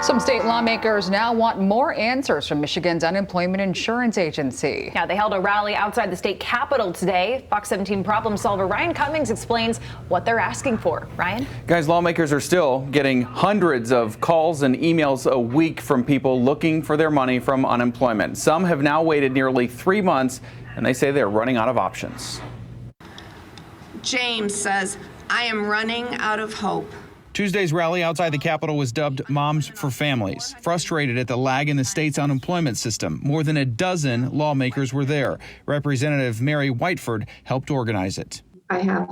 Some state lawmakers now want more answers from Michigan's unemployment insurance agency. Yeah, they held a rally outside the state capitol today. Fox 17 problem solver Ryan Cummings explains what they're asking for. Ryan? Guys, lawmakers are still getting hundreds of calls and emails a week from people looking for their money from unemployment. Some have now waited nearly 3 months, and they say they're running out of options. James says, "I am running out of hope." Tuesday's rally outside the Capitol was dubbed Moms for Families. Frustrated at the lag in the state's unemployment system, more than a dozen lawmakers were there. Representative Mary Whiteford helped organize it. I have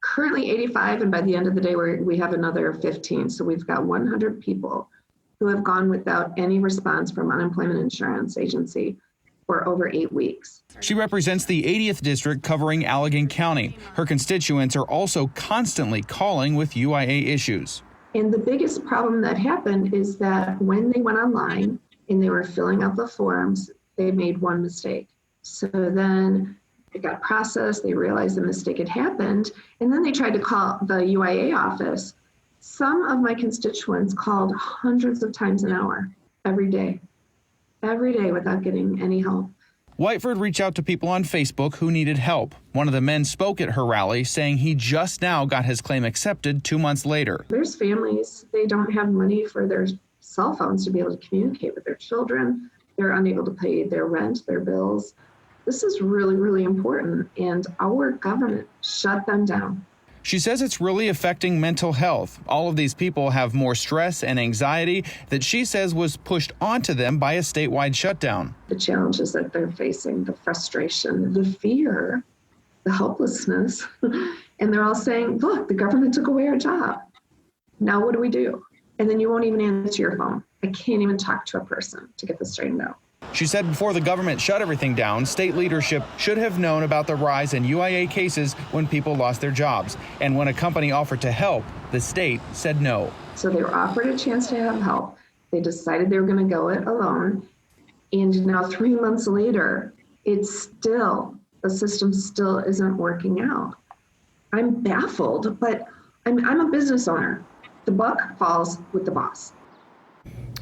currently 85, and by the end of the day, we have another 15. So we've got 100 people who have gone without any response from Unemployment Insurance Agency for over 8 weeks. She represents the 80th district covering Allegan County. Her constituents are also constantly calling with UIA issues. And the biggest problem that happened is that when they went online and they were filling out the forms, they made one mistake. So then it got processed, they realized the mistake had happened, and then they tried to call the UIA office. Some of my constituents called hundreds of times an hour every day without getting any help. Whiteford reached out to people on Facebook who needed help. One of the men spoke at her rally, saying he just now got his claim accepted 2 months later. There's families, they don't have money for their cell phones to be able to communicate with their children. They're unable to pay their rent, their bills. This is really, really important, and our government shut them down. She says it's really affecting mental health. All of these people have more stress and anxiety that she says was pushed onto them by a statewide shutdown. The challenges that they're facing, the frustration, the fear, the helplessness, and they're all saying, look, the government took away our job. Now what do we do? And then you won't even answer your phone. I can't even talk to a person to get this straightened out. She said before the government shut everything down, state leadership should have known about the rise in UIA cases when people lost their jobs. And when a company offered to help, the state said no. So they were offered a chance to have help. They decided they were going to go it alone. And now 3 months later, the system still isn't working out. I'm baffled, but I'm a business owner. The buck falls with the boss.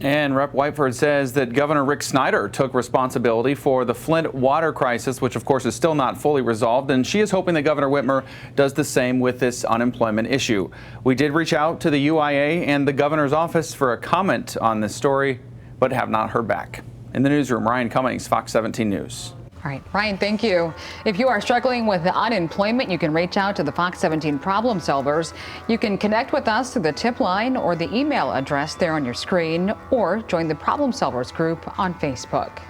And Rep. Whiteford says that Governor Rick Snyder took responsibility for the Flint water crisis, which of course is still not fully resolved. And she is hoping that Governor Whitmer does the same with this unemployment issue. We did reach out to the UIA and the governor's office for a comment on this story, but have not heard back. In the newsroom, Ryan Cummings, Fox 17 News. All right, Ryan, thank you. If you are struggling with unemployment, you can reach out to the Fox 17 problem solvers. You can connect with us through the tip line or the email address there on your screen, or join the problem solvers group on Facebook.